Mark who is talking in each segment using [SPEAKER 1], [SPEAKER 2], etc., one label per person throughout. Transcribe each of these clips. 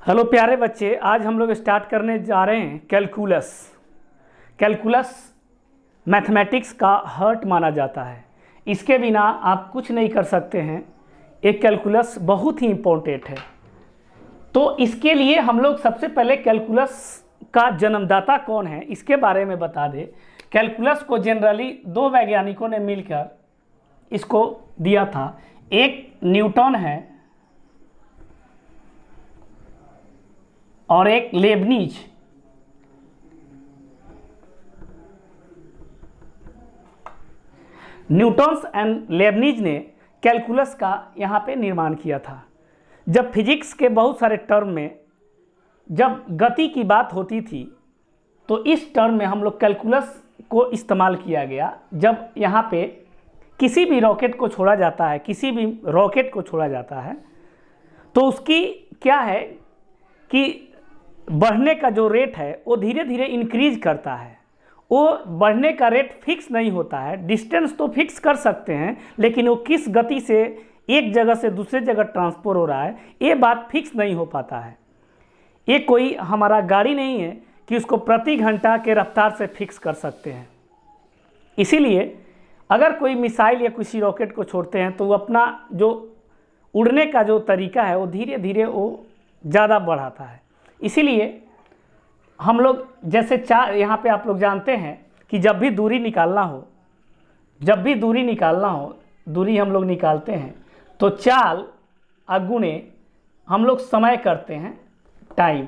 [SPEAKER 1] Hello प्यारे बच्चे, आज हम लोग स्टार्ट करने जा रहे हैं कैलकुलस। कैलकुलस मैथमेटिक्स का हार्ट माना जाता है। इसके बिना आप कुछ नहीं कर सकते हैं। एक कैलकुलस बहुत ही इम्पोर्टेंट है। तो इसके लिए हम लोग सबसे पहले कैलकुलस का जन्मदाता कौन है इसके बारे में बता दें। कैलकुलस को जनरली दो वैज्ञानिकों ने मिलकर इसको दिया था। एक न्यूटन है और एक लेबनीज। न्यूटन्स एंड लेबनीज ने कैलकुलस का यहाँ पे निर्माण किया था। जब फिजिक्स के बहुत सारे टर्म में जब गति की बात होती थी तो इस टर्म में हम लोग कैलकुलस को इस्तेमाल किया गया। जब यहाँ पे किसी भी रॉकेट को छोड़ा जाता है, किसी भी रॉकेट को छोड़ा जाता है तो उसकी क्या है कि बढ़ने का जो रेट है वो धीरे धीरे इंक्रीज करता है। वो बढ़ने का रेट फिक्स नहीं होता है। डिस्टेंस तो फिक्स कर सकते हैं, लेकिन वो किस गति से एक जगह से दूसरे जगह ट्रांसफर हो रहा है ये बात फिक्स नहीं हो पाता है। ये कोई हमारा गाड़ी नहीं है कि उसको प्रति घंटा के रफ्तार से फिक्स कर सकते हैं। इसीलिए अगर कोई मिसाइल या किसी रॉकेट को छोड़ते हैं तो वो अपना जो उड़ने का जो तरीका है वो धीरे धीरे वो ज़्यादा बढ़ाता है। इसीलिए हम लोग जैसे यहाँ पे आप लोग जानते हैं कि जब भी दूरी निकालना हो, दूरी हम लोग निकालते हैं तो चाल अगुणे हम लोग समय करते हैं time.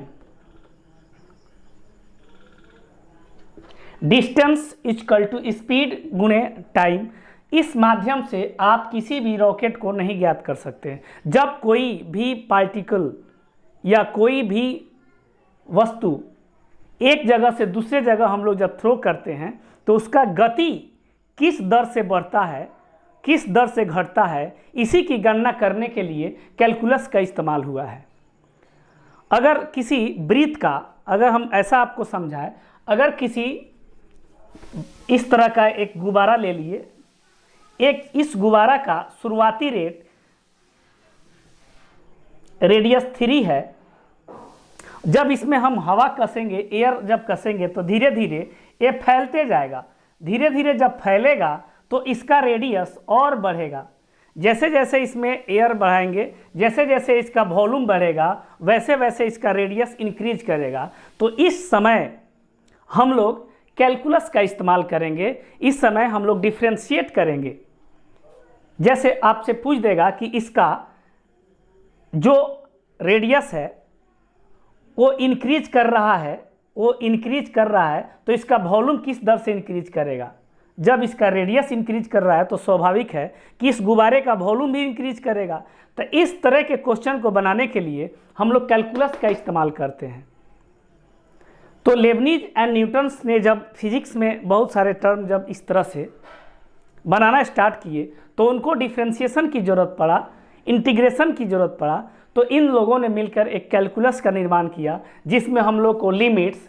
[SPEAKER 1] Distance equal to speed गुणे टाइम। इस माध्यम से आप किसी भी रॉकेट को नहीं ज्ञात कर सकते हैं। जब कोई भी पार्टिकल या कोई भी वस्तु एक जगह से दूसरे जगह हम लोग जब थ्रो करते हैं तो उसका गति किस दर से बढ़ता है, किस दर से घटता है, इसी की गणना करने के लिए कैलकुलस का इस्तेमाल हुआ है। अगर किसी वृत्त का, अगर हम ऐसा आपको समझाएं, अगर किसी इस तरह का एक गुब्बारा ले लिए, एक इस गुब्बारा का शुरुआती रेडियस 3 है। जब इसमें हम हवा कसेंगे, एयर जब कसेंगे तो धीरे धीरे ये फैलते जाएगा। धीरे धीरे जब फैलेगा तो इसका रेडियस और बढ़ेगा। जैसे जैसे इसमें एयर बढ़ाएंगे, जैसे जैसे इसका वॉल्यूम बढ़ेगा, वैसे वैसे इसका रेडियस इंक्रीज करेगा। तो इस समय हम लोग कैलकुलस का इस्तेमाल करेंगे। इस समय हम लोग डिफ्रेंशिएट करेंगे। जैसे आपसे पूछ देगा कि इसका जो रेडियस है वो इंक्रीज कर रहा है, तो इसका वॉल्यूम किस दर से इंक्रीज करेगा। जब इसका रेडियस इंक्रीज कर रहा है तो स्वाभाविक है कि इस गुब्बारे का वॉल्यूम भी इंक्रीज करेगा। तो इस तरह के क्वेश्चन को बनाने के लिए हम लोग कैलकुलस का इस्तेमाल करते हैं। तो लेबनीज एंड न्यूटन्स ने जब फिजिक्स में बहुत सारे टर्म जब इस तरह से बनाना स्टार्ट किए तो उनको डिफ्रेंशिएशन की ज़रूरत पड़ा, इंटीग्रेशन की ज़रूरत पड़ा। तो इन लोगों ने मिलकर एक कैलकुलस का निर्माण किया जिसमें हम लोग को limits,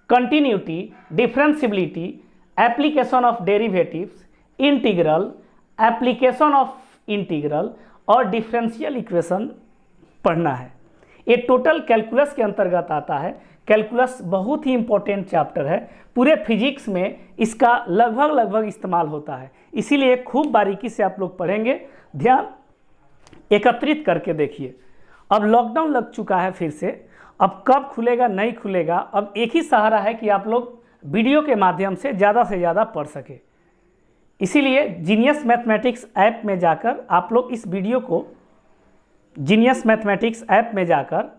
[SPEAKER 1] continuity, differentiability, application of derivatives, integral, application of integral और डिफरेंशियल इक्वेशन पढ़ना है। ये टोटल कैलकुलस के अंतर्गत आता है। कैलकुलस बहुत ही इंपॉर्टेंट चैप्टर है। पूरे फिजिक्स में इसका लगभग इस्तेमाल होता है। इसीलिए खूब बारीकी से आप लोग पढ़ेंगे। ध्यान एकत्रित करके देखिए। अब लॉकडाउन लग चुका है फिर से। अब कब खुलेगा नहीं खुलेगा, अब एक ही सहारा है कि आप लोग वीडियो के माध्यम से ज़्यादा पढ़ सके। इसीलिए जीनियस मैथमेटिक्स ऐप में जाकर आप लोग इस वीडियो को, जीनियस मैथमेटिक्स ऐप में जाकर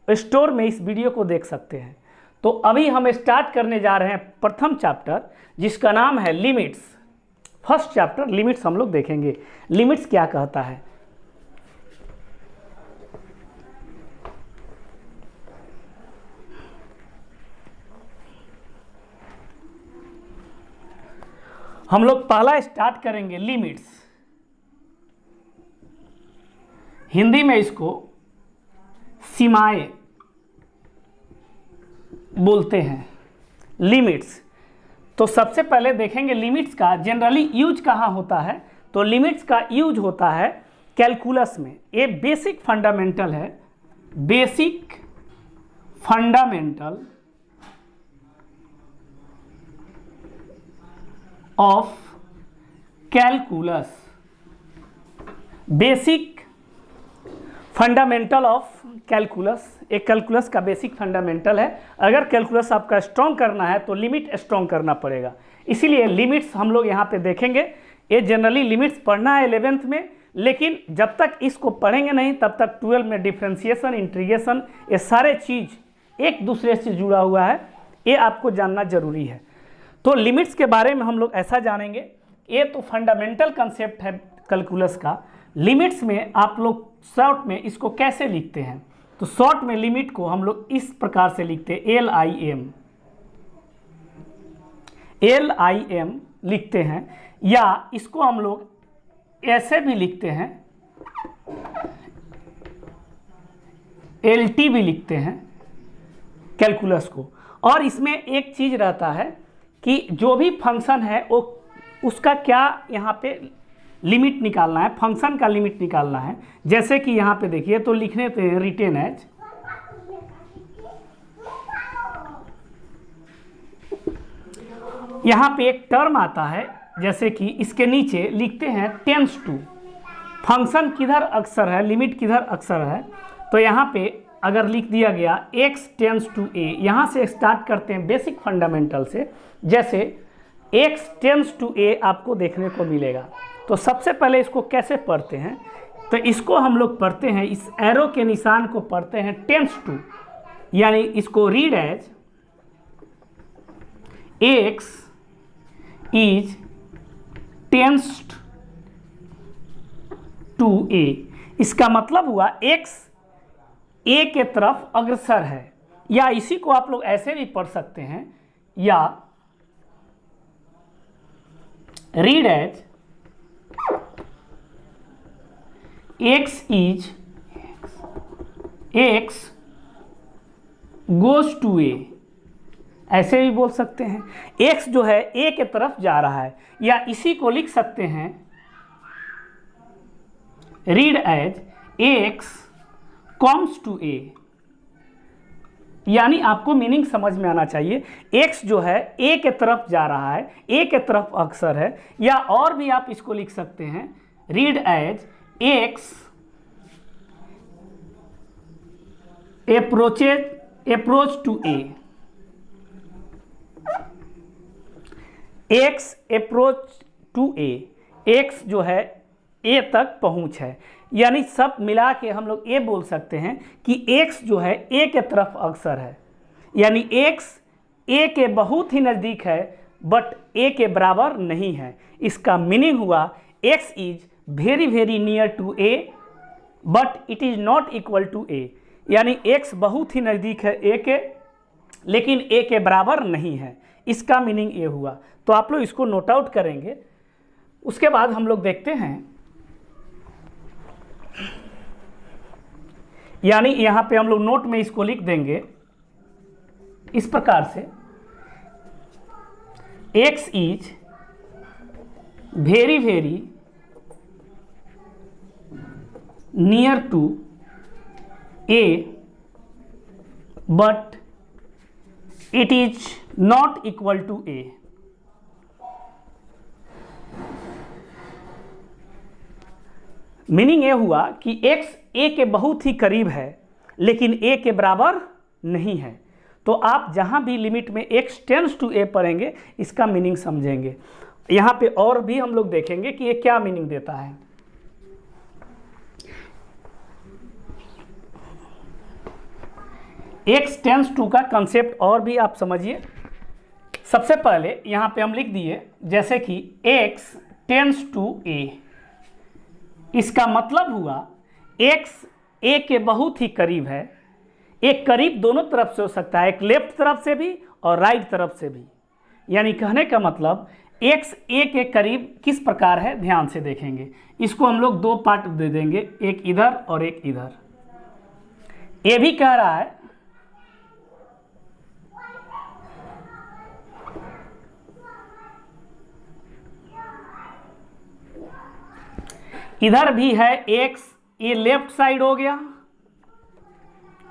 [SPEAKER 1] स्टोर में इस वीडियो को देख सकते हैं। तो अभी हम स्टार्ट करने जा रहे हैं प्रथम चैप्टर जिसका नाम है लिमिट्स। फर्स्ट चैप्टर लिमिट्स हम लोग देखेंगे। लिमिट्स क्या कहता है। हम लोग पहला स्टार्ट करेंगे लिमिट्स। हिंदी में इसको सीमाएं बोलते हैं, लिमिट्स। तो सबसे पहले देखेंगे लिमिट्स का जनरली यूज कहाँ होता है। तो लिमिट्स का यूज होता है कैलकुलस में। ये बेसिक फंडामेंटल है, basic fundamental of calculus, basic fundamental of calculus, एक कैलकुलस का बेसिक फंडामेंटल है। अगर कैलकुलस आपका स्ट्रॉन्ग करना है तो लिमिट स्ट्रॉन्ग करना पड़ेगा, इसीलिए लिमिट्स हम लोग यहाँ पे देखेंगे। ये जनरली लिमिट्स पढ़ना है 11th में, लेकिन जब तक इसको पढ़ेंगे नहीं तब तक 12 में डिफ्रेंशिएशन, इंटीग्रेशन, ये सारे चीज़ एक दूसरे से जुड़ा हुआ है, ये आपको जानना जरूरी है। तो लिमिट्स के बारे में हम लोग ऐसा जानेंगे, ये तो फंडामेंटल कंसेप्ट है कैलकुलस का। लिमिट्स में आप लोग शॉर्ट में इसको कैसे लिखते हैं, तो शॉर्ट में लिमिट को हम लोग इस प्रकार से लिखते हैं, LIM लिखते हैं, या इसको हम लोग ऐसे भी लिखते हैं, LT भी लिखते हैं कैलकुलस को। और इसमें एक चीज़ रहता है कि जो भी फंक्शन है वो उसका क्या यहाँ पे लिमिट निकालना है, फंक्शन का लिमिट निकालना है। जैसे कि यहाँ पे देखिए, तो लिखने पे रिटेन एज यहाँ पे एक टर्म आता है, जैसे कि इसके नीचे लिखते हैं टेंस टू, फंक्शन किधर अक्सर है, लिमिट किधर अक्सर है, तो यहाँ पे अगर लिख दिया गया x टेंस टू a, यहाँ से स्टार्ट करते हैं बेसिक फंडामेंटल से। जैसे x टेंस टू a आपको देखने को मिलेगा, तो सबसे पहले इसको कैसे पढ़ते हैं, तो इसको हम लोग पढ़ते हैं, इस एरो के निशान को पढ़ते हैं टेंस टू, यानी इसको read as x is tends to a। इसका मतलब हुआ x a के तरफ अग्रसर है, या इसी को आप लोग ऐसे भी पढ़ सकते हैं, या read as x goes to a, ऐसे भी बोल सकते हैं। x जो है a के तरफ जा रहा है, या इसी को लिख सकते हैं read as x comes to a, यानी आपको मीनिंग समझ में आना चाहिए। x जो है a के तरफ जा रहा है, a के तरफ अक्सर है, या और भी आप इसको लिख सकते हैं read as x approach to a, x approach to a, x जो है a तक पहुंच है, यानी सब मिला के हम लोग ये बोल सकते हैं कि x जो है a के तरफ अक्सर है, यानी x a के बहुत ही नज़दीक है बट a के बराबर नहीं है। इसका मीनिंग हुआ x is very very near to a but it is not equal to a, यानी x बहुत ही नज़दीक है a के, लेकिन a के बराबर नहीं है। इसका मीनिंग ये हुआ, तो आप लोग इसको नोट आउट करेंगे। उसके बाद हम लोग देखते हैं, यानी यहाँ पे हम लोग नोट में इसको लिख देंगे इस प्रकार से, x is very very near to a but it is not equal to a। Meaning ये हुआ कि x a के बहुत ही करीब है लेकिन a के बराबर नहीं है। तो आप जहां भी लिमिट में x टेंस टू a पढ़ेंगे इसका मीनिंग समझेंगे। यहाँ पे और भी हम लोग देखेंगे कि ये क्या मीनिंग देता है। x टेंस टू का कंसेप्ट और भी आप समझिए। सबसे पहले यहाँ पे हम लिख दिए, जैसे कि x टेंस टू a, इसका मतलब हुआ x a के बहुत ही करीब है। एक करीब दोनों तरफ से हो सकता है, एक लेफ्ट तरफ से भी और राइट तरफ से भी। यानी कहने का मतलब x a के करीब किस प्रकार है, ध्यान से देखेंगे। इसको हम लोग दो पार्ट दे देंगे, एक इधर और एक इधर। ये भी कह रहा है इधर भी है x, ये लेफ्ट साइड हो गया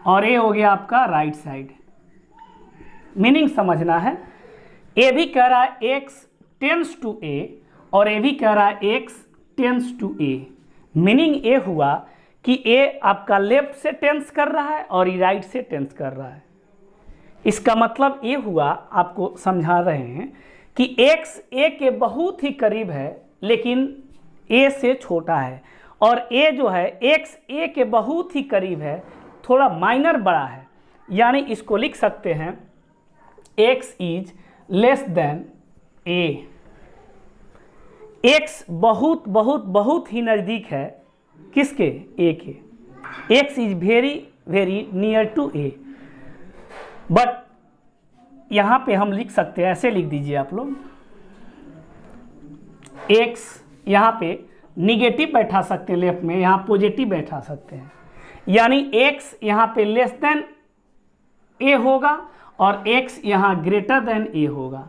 [SPEAKER 1] और ए हो गया आपका राइट साइड। मीनिंग समझना है, ए भी कह रहा है एक्स टेंस टू ए और ए भी कह रहा है x tends to a. Meaning a हुआ कि ए आपका लेफ्ट से टेंस कर रहा है और ई राइट से टेंस कर रहा है। इसका मतलब ये हुआ, आपको समझा रहे हैं कि x a के बहुत ही करीब है लेकिन a से छोटा है, और a जो है x a के बहुत ही करीब है, थोड़ा माइनर बड़ा है। यानी इसको लिख सकते हैं x is less than a। x बहुत बहुत बहुत ही नज़दीक है किसके? a के। x is very very near to a। But यहाँ पे हम लिख सकते हैं, ऐसे लिख दीजिए आप लोग, x यहाँ पे निगेटिव बैठा सकते हैं लेफ्ट में, यहाँ पॉजिटिव बैठा सकते हैं। यानी x यहाँ पे लेस देन a होगा और x यहाँ ग्रेटर देन a होगा।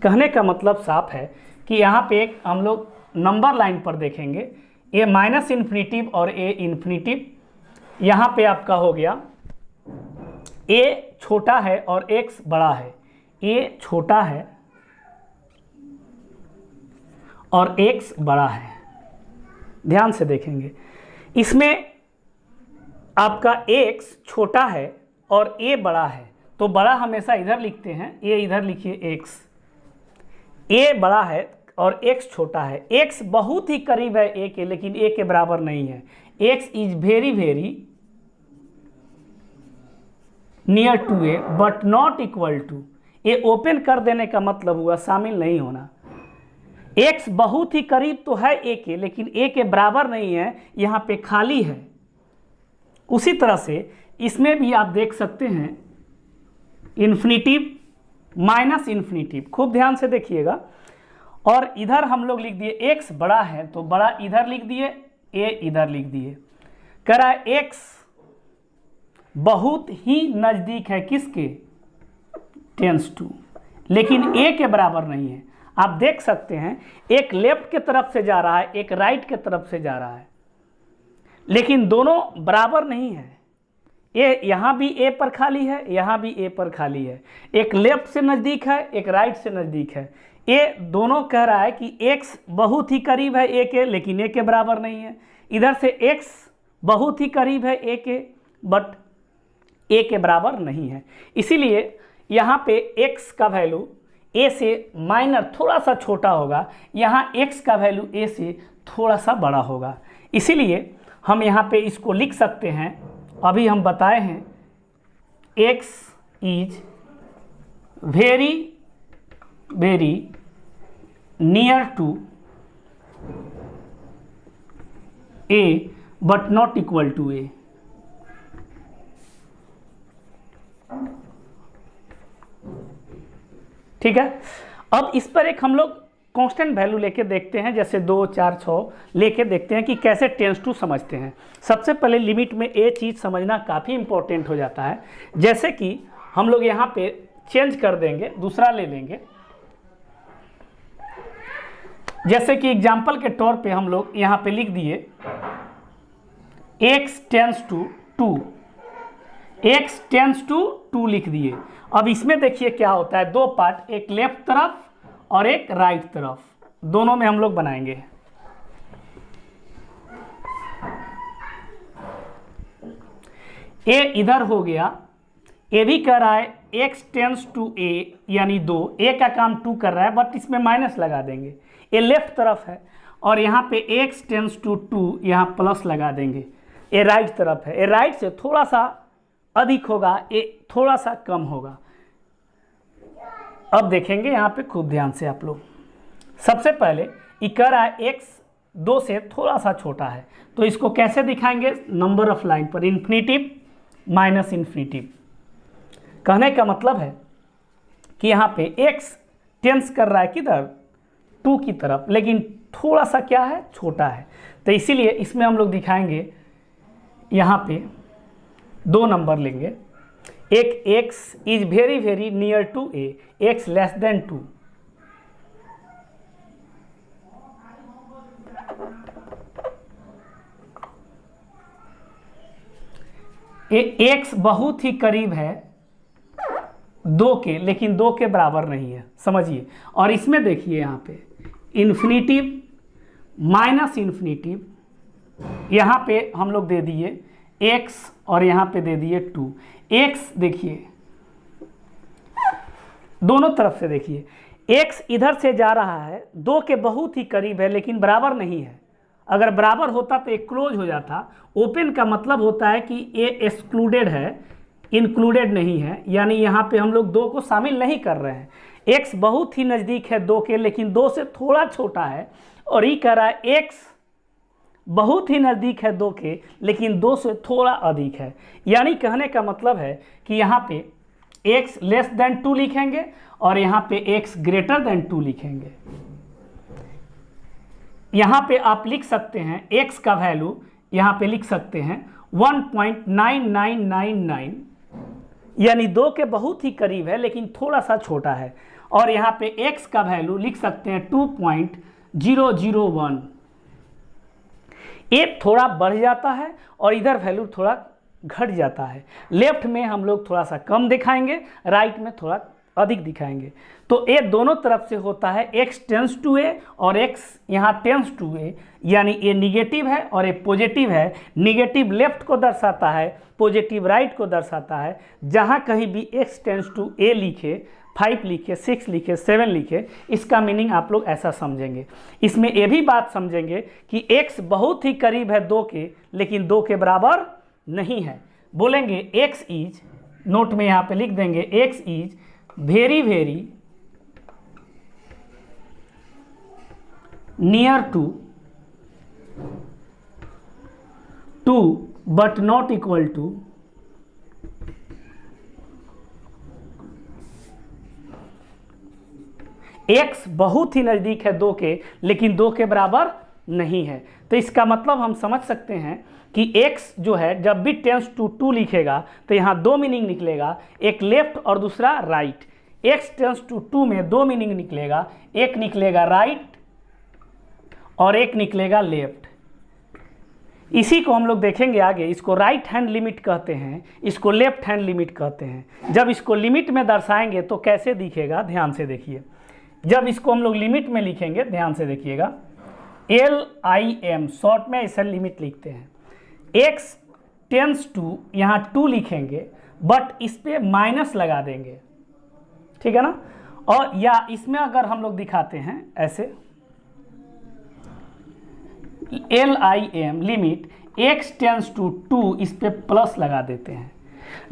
[SPEAKER 1] कहने का मतलब साफ है कि यहाँ पे एक हम लोग नंबर लाइन पर देखेंगे, a माइनस इन्फिनिटिव और a इन्फिनिटिव। यहाँ पे आपका हो गया a छोटा है और x बड़ा है, a छोटा है और x बड़ा है। ध्यान से देखेंगे, इसमें आपका x छोटा है और a बड़ा है, तो बड़ा हमेशा इधर लिखते हैं, a इधर लिखिए x। a बड़ा है और x छोटा है। x बहुत ही करीब है a के, लेकिन a के बराबर नहीं है। x is very very near to A but not equal to. ये ओपन कर देने का मतलब हुआ शामिल नहीं होना। x बहुत ही करीब तो है a के, लेकिन a के बराबर नहीं है, यहाँ पे खाली है। उसी तरह से इसमें भी आप देख सकते हैं इन्फिनिटिव माइनस इन्फिनिटिव, खूब ध्यान से देखिएगा। और इधर हम लोग लिख दिए x बड़ा है तो बड़ा इधर लिख दिए, a इधर लिख दिए। कह रहा है x बहुत ही नज़दीक है किसके? टेंस टू, लेकिन a के बराबर नहीं है। आप देख सकते हैं एक लेफ्ट के तरफ से जा रहा है, एक राइट के तरफ से जा रहा है, लेकिन दोनों बराबर नहीं है। ये यहाँ भी a पर खाली है, यहाँ भी a पर खाली है। एक लेफ्ट से नज़दीक है, एक राइट से नज़दीक है। ये दोनों कह रहा है कि x बहुत ही करीब है a के, लेकिन a के बराबर नहीं है। इधर से x बहुत ही करीब है a के, बट a के बराबर नहीं है। इसीलिए यहाँ पे x का वैल्यू a से माइनर थोड़ा सा छोटा होगा, यहाँ x का वैल्यू a से थोड़ा सा बड़ा होगा। इसीलिए हम यहाँ पे इसको लिख सकते हैं, अभी हम बताए हैं x is very very near to a but not equal to a। ठीक है, अब इस पर एक हम लोग कांस्टेंट वैल्यू लेके देखते हैं, जैसे 2, 4, 6 लेके देखते हैं कि कैसे टेंस टू समझते हैं। सबसे पहले लिमिट में ये चीज़ समझना काफ़ी इंपॉर्टेंट हो जाता है। जैसे कि हम लोग यहाँ पे चेंज कर देंगे, दूसरा ले लेंगे। जैसे कि एग्जाम्पल के तौर पे हम लोग यहाँ पे लिख दिए x tends to 2, x tends to 2 लिख दिए। अब इसमें देखिए क्या होता है, दो पार्ट, एक लेफ्ट तरफ और एक राइट तरफ, दोनों में हम लोग बनाएंगे। a इधर हो गया, a भी कह रहा है x टेंस टू a यानी 2, a का काम 2 कर रहा है, बट इसमें माइनस लगा देंगे। a लेफ्ट तरफ है और यहाँ पे x टेंस टू 2 यहाँ प्लस लगा देंगे। a राइट तरफ है, a राइट से थोड़ा सा अधिक होगा, a थोड़ा सा कम होगा। अब देखेंगे यहाँ पे खूब ध्यान से आप लोग। सबसे पहले ये कह रहा है x 2 से थोड़ा सा छोटा है, तो इसको कैसे दिखाएंगे? नंबर ऑफ लाइन पर इन्फिनिटिव माइनस इन्फिनिटिव। कहने का मतलब है कि यहाँ पे x टेंस कर रहा है किधर? 2 की तरफ, लेकिन थोड़ा सा क्या है? छोटा है। तो इसीलिए इसमें हम लोग दिखाएंगे, यहाँ पे 2 नंबर लेंगे। एक x is very very near to a, x less than 2। x बहुत ही करीब है 2 के, लेकिन 2 के बराबर नहीं है, समझिए। और इसमें देखिए यहाँ पे इन्फिनिटिव माइनस इन्फिनिटिव, यहाँ पे हम लोग दे दिए x और यहाँ पे दे दिए 2। x देखिए दोनों तरफ से देखिए, x इधर से जा रहा है 2 के बहुत ही करीब है लेकिन बराबर नहीं है। अगर बराबर होता तो एक क्लोज हो जाता। ओपन का मतलब होता है कि ये एक्सक्लूडेड है, इंक्लूडेड नहीं है, यानी यहाँ पे हम लोग 2 को शामिल नहीं कर रहे हैं। x बहुत ही नज़दीक है 2 के लेकिन 2 से थोड़ा छोटा है, और ये कह रहा है x बहुत ही नज़दीक है 2 के लेकिन 2 से थोड़ा अधिक है। यानी कहने का मतलब है कि यहाँ पे x लेस देन 2 लिखेंगे और यहाँ पे x ग्रेटर देन 2 लिखेंगे। यहाँ पे आप लिख सकते हैं x का वैल्यू, यहाँ पे लिख सकते हैं 1.9999, यानी 2 के बहुत ही करीब है लेकिन थोड़ा सा छोटा है। और यहाँ पे x का वैल्यू लिख सकते हैं 2.001। ये थोड़ा बढ़ जाता है और इधर वैल्यू थोड़ा घट जाता है। लेफ्ट में हम लोग थोड़ा सा कम दिखाएंगे, राइट में थोड़ा अधिक दिखाएंगे। तो ये दोनों तरफ से होता है, x टेंस टू a और x यहाँ टेंस टू a, यानी ये निगेटिव है और ये पॉजिटिव है। निगेटिव लेफ्ट को दर्शाता है, पॉजिटिव राइट को दर्शाता है। जहाँ कहीं भी x टेंस टू a लिखे, 5 लिखे, 6 लिखे, 7 लिखे, इसका मीनिंग आप लोग ऐसा समझेंगे। इसमें ये भी बात समझेंगे कि x बहुत ही करीब है 2 के लेकिन 2 के बराबर नहीं है। बोलेंगे x इज, नोट में यहाँ पे लिख देंगे x is very very near to 2 but not equal to x बहुत ही नज़दीक है 2 के लेकिन 2 के बराबर नहीं है। तो इसका मतलब हम समझ सकते हैं कि x जो है जब भी टेंस टू 2 लिखेगा तो यहाँ 2 मीनिंग निकलेगा, एक लेफ्ट और दूसरा राइट। x टेंस टू 2 में 2 मीनिंग निकलेगा, एक निकलेगा राइट और एक निकलेगा लेफ्ट। इसी को हम लोग देखेंगे आगे। इसको राइट हैंड लिमिट कहते हैं, इसको लेफ्ट हैंड लिमिट कहते हैं। जब इसको लिमिट में दर्शाएंगे तो कैसे दिखेगा, ध्यान से देखिए। जब इसको हम लोग लिमिट में लिखेंगे, ध्यान से देखिएगा, LIM शॉर्ट में ऐसा लिमिट लिखते हैं। x टेंस टू, यहाँ 2 लिखेंगे बट इस पर माइनस लगा देंगे, ठीक है ना। और या इसमें अगर हम लोग दिखाते हैं ऐसे, LIM limit x tends to 2, इस पर प्लस लगा देते हैं।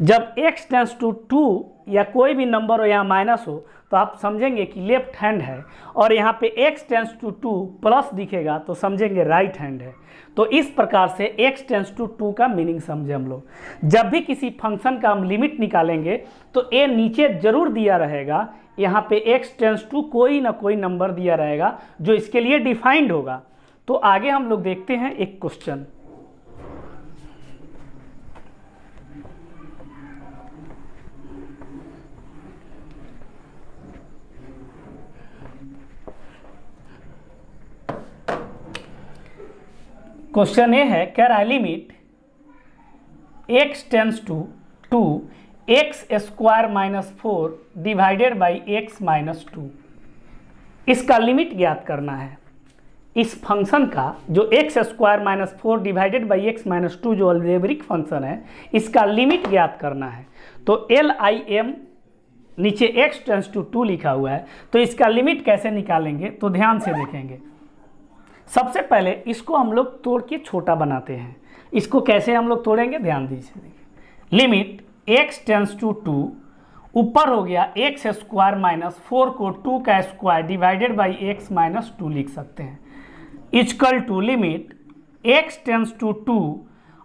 [SPEAKER 1] जब x टेंस टू 2 या कोई भी नंबर हो यहाँ माइनस हो तो आप समझेंगे कि लेफ्ट हैंड है, और यहाँ पे x टेंस टू 2 प्लस दिखेगा तो समझेंगे राइट हैंड है। तो इस प्रकार से x टेंस टू 2 का मीनिंग समझे हम लोग। जब भी किसी फंक्शन का हम लिमिट निकालेंगे तो ये नीचे जरूर दिया रहेगा, यहाँ पे x टेंस टू कोई ना कोई नंबर दिया रहेगा जो इसके लिए डिफाइंड होगा। तो आगे हम लोग देखते हैं एक क्वेश्चन। क्वेश्चन ये है, कह रहा है limit x tends to 2 x square minus 4 divided by x minus 2। इसका लिमिट ज्ञात करना है। इस फंक्शन का जो x square minus 4 divided by x minus 2 जो अलजेब्रिक फंक्शन है, इसका लिमिट ज्ञात करना है। तो LIM नीचे x टेंस टू 2 लिखा हुआ है, तो इसका लिमिट कैसे निकालेंगे तो ध्यान से देखेंगे। सबसे पहले इसको हम लोग तोड़ के छोटा बनाते हैं। इसको कैसे हम लोग तोड़ेंगे, ध्यान दीजिए। लिमिट x टेंस टू 2, ऊपर हो गया x स्क्वायर माइनस 4 को 2 का square divided by x minus 2 लिख सकते हैं, equal to limit x tends to 2।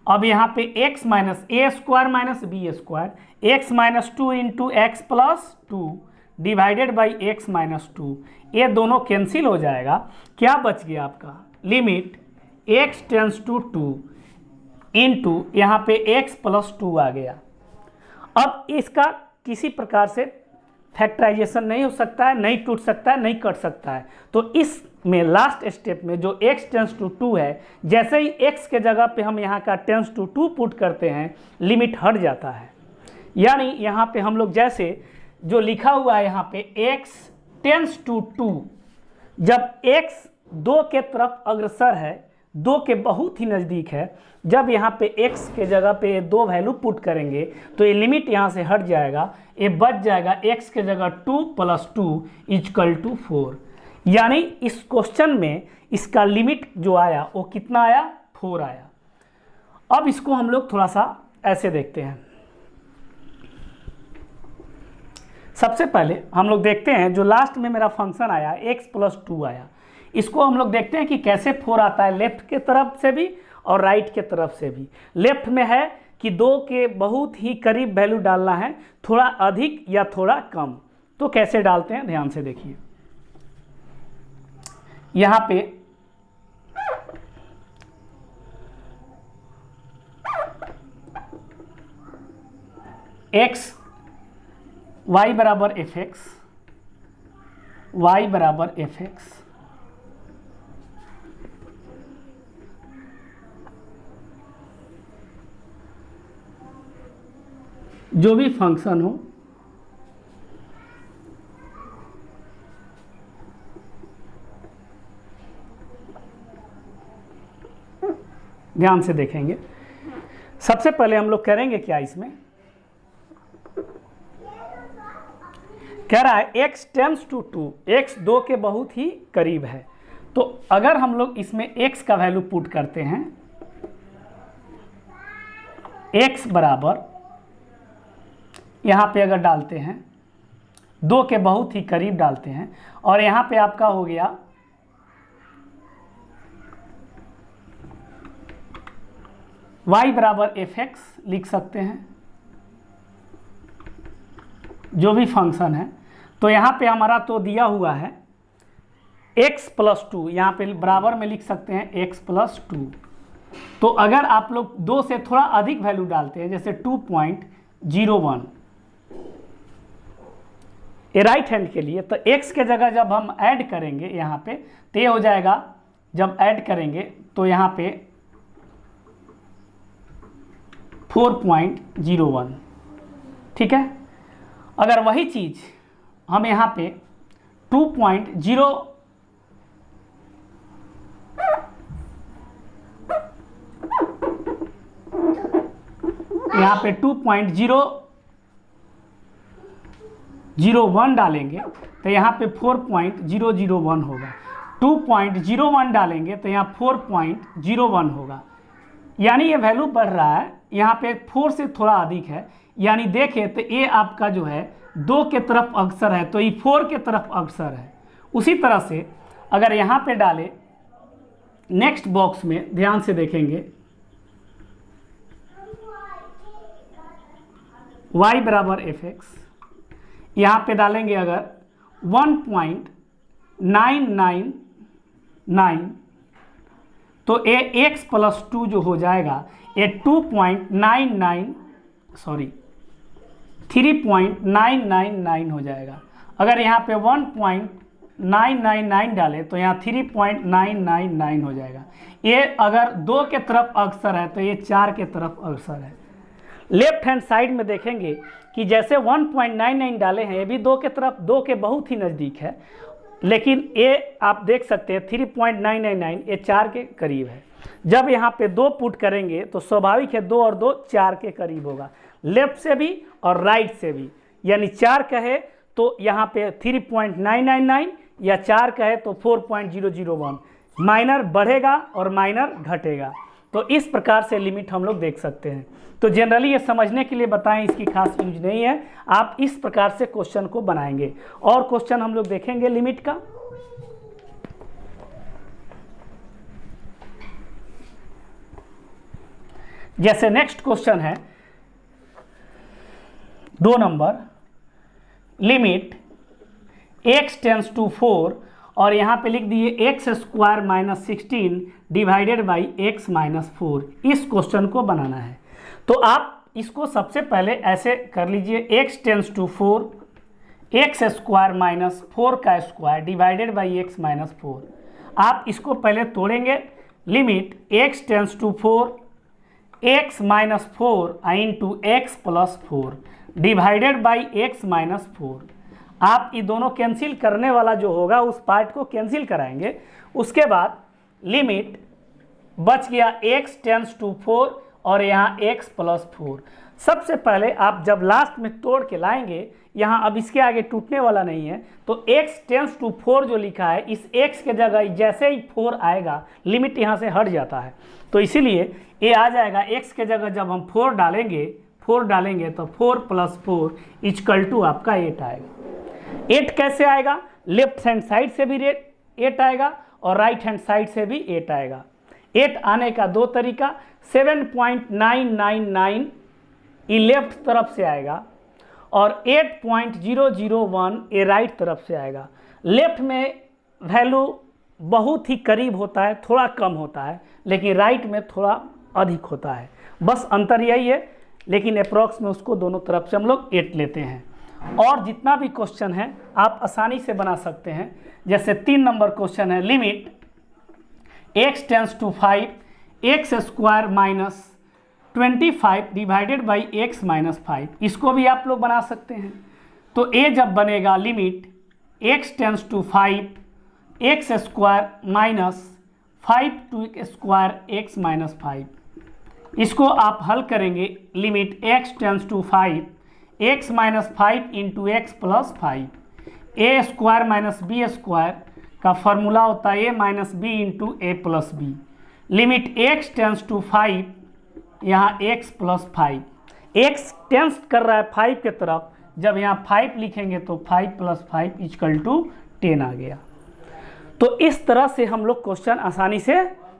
[SPEAKER 1] अब यहाँ पे x minus a square minus b square, x minus 2 into X plus 2 divided by x minus 2। ये दोनों कैंसिल हो जाएगा। क्या बच गया आपका, limit x tends to 2 into यहाँ पे x प्लस 2 आ गया। अब इसका किसी प्रकार से फैक्टराइजेशन नहीं हो सकता है, नहीं टूट सकता है, नहीं कट सकता है। तो इसमें लास्ट स्टेप में जो x टेंस टू 2 है, जैसे ही x के जगह पे हम यहाँ का टेंस टू 2 पुट करते हैं, लिमिट हट जाता है। यानी यहाँ पे हम लोग जैसे जो लिखा हुआ है यहाँ पे x टेंस टू 2, जब x 2 के तरफ अग्रसर है, 2 के बहुत ही नज़दीक है, जब यहाँ पे x के जगह पे 2 वैल्यू पुट करेंगे तो ये लिमिट यहाँ से हट जाएगा, ये बच जाएगा x के जगह 2 + 2 = 4। यानी इस क्वेश्चन में इसका लिमिट जो आया वो कितना आया, 4 आया। अब इसको हम लोग थोड़ा सा ऐसे देखते हैं। सबसे पहले हम लोग देखते हैं जो लास्ट में मेरा फंक्शन आया x + 2 आया, इसको हम लोग देखते हैं कि कैसे 4 आता है, लेफ्ट के तरफ से भी और राइट के तरफ से भी। लेफ्ट में है कि 2 के बहुत ही करीब वैल्यू डालना है, थोड़ा अधिक या थोड़ा कम। तो कैसे डालते हैं ध्यान से देखिए। यहाँ पे x y बराबर fx, y बराबर fx, जो भी फंक्शन हो ध्यान से देखेंगे। सबसे पहले हम लोग करेंगे क्या, इसमें कह रहा है x टेंस टू 2, x 2 के बहुत ही करीब है। तो अगर हम लोग इसमें x का वैल्यू पुट करते हैं, x बराबर यहाँ पे अगर डालते हैं 2 के बहुत ही करीब डालते हैं, और यहाँ पे आपका हो गया y बराबर fx लिख सकते हैं, जो भी फंक्शन है। तो यहाँ पे हमारा तो दिया हुआ है x + 2, यहाँ पे बराबर में लिख सकते हैं x + 2। तो अगर आप लोग 2 से थोड़ा अधिक वैल्यू डालते हैं, जैसे 2.01, ये राइट हैंड के लिए, तो x के जगह जब हम ऐड करेंगे यहाँ पे तो ये हो जाएगा, जब ऐड करेंगे तो यहाँ पे 4.01, ठीक है। अगर वही चीज़ हम यहाँ पे 2.0 यहाँ पे 2.001 डालेंगे तो यहाँ पे 4.001 होगा। 2.01 डालेंगे तो यहाँ 4.01 होगा। यानी ये वैल्यू बढ़ रहा है, यहाँ पे 4 से थोड़ा अधिक है। यानी देखें तो ये आपका जो है 2 के तरफ अग्रसर है, तो ये 4 के तरफ अग्रसर है। उसी तरह से अगर यहाँ पे डालें नेक्स्ट बॉक्स में, ध्यान से देखेंगे, y बराबर fx, यहाँ पे डालेंगे अगर 1.999, तो ये x + 2 जो हो जाएगा ये 3.999 हो जाएगा। अगर यहाँ पे 1.999 डालें तो यहाँ 3.999 हो जाएगा। ये अगर 2 के तरफ अग्रसर है तो ये 4 के तरफ अग्रसर है। लेफ्ट हैंड साइड में देखेंगे कि जैसे 1.99 डाले हैं, ये भी 2 के तरफ, 2 के बहुत ही नज़दीक है, लेकिन ये आप देख सकते हैं 3.999 ये 4 के करीब है। जब यहाँ पे 2 पुट करेंगे तो स्वाभाविक है 2 और 2 4 के करीब होगा, लेफ्ट से भी और राइट से भी। यानी 4 कहे तो यहाँ पे 3.999 या 4 कहे तो 4.001, माइनर बढ़ेगा और माइनर घटेगा। तो इस प्रकार से लिमिट हम लोग देख सकते हैं। तो जनरली ये समझने के लिए बताएं, इसकी खास यूज नहीं है। आप इस प्रकार से क्वेश्चन को बनाएंगे। और क्वेश्चन हम लोग देखेंगे लिमिट का। जैसे नेक्स्ट क्वेश्चन है 2 number, limit x tends to 4 और यहाँ पे लिख दिए x² - 16 डिवाइडेड बाई x - 4। इस क्वेश्चन को बनाना है तो आप इसको सबसे पहले ऐसे कर लीजिए, x tends to 4, X square minus 4 का square divided by X minus 4। आप इसको पहले तोड़ेंगे, limit x tends to 4 X minus 4 into X plus 4 divided by X minus 4। आप ये दोनों कैंसिल करने वाला जो होगा उस पार्ट को कैंसिल कराएंगे। उसके बाद लिमिट बच गया x टेंस टू 4 और यहाँ x प्लस 4। सबसे पहले आप जब लास्ट में तोड़ के लाएंगे, यहाँ अब इसके आगे टूटने वाला नहीं है, तो x टेंस टू 4 जो लिखा है, इस x के जगह जैसे ही 4 आएगा लिमिट यहाँ से हट जाता है, तो इसीलिए ये आ जाएगा x के जगह जब हम 4 डालेंगे तो 4 प्लस 4 इक्वल टू आपका 8 आएगा। 8 कैसे आएगा? लेफ्ट हैंड साइड से भी 8 आएगा और राइट हैंड साइड से भी 8 आएगा। 8 आने का दो तरीका, 7.999 ये लेफ्ट तरफ से आएगा और 8.001 ये राइट तरफ से आएगा। लेफ्ट में वैल्यू बहुत ही करीब होता है, थोड़ा कम होता है, लेकिन राइट में थोड़ा अधिक होता है, बस अंतर यही है। लेकिन अप्रॉक्स में उसको दोनों तरफ से हम लोग 8 लेते हैं। और जितना भी क्वेश्चन है आप आसानी से बना सकते हैं। जैसे 3 नंबर क्वेश्चन है, limit x tends to 5 X square minus 25 divided by X minus 5, इसको भी आप लोग बना सकते हैं। तो a जब बनेगा limit x tends to 5 X square minus 5 to square X minus 5, इसको आप हल करेंगे, limit x tends to 5 X minus 5 into X plus 5, A square minus B square का फॉर्मूला होता है a minus B into A plus B. Limit x tends to 5, यहाँ x plus 5, x tense कर रहा है 5 के तरफ, जब यहाँ 5 लिखेंगे तो 5 प्लस 5 इक्वल टू 10 आ गया। तो इस तरह से हम लोग क्वेश्चन आसानी से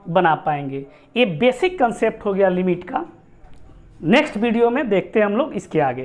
[SPEAKER 1] बना पाएंगे। ये बेसिक कंसेप्ट हो गया लिमिट का। नेक्स्ट वीडियो में देखते हैं हम लोग इसके आगे।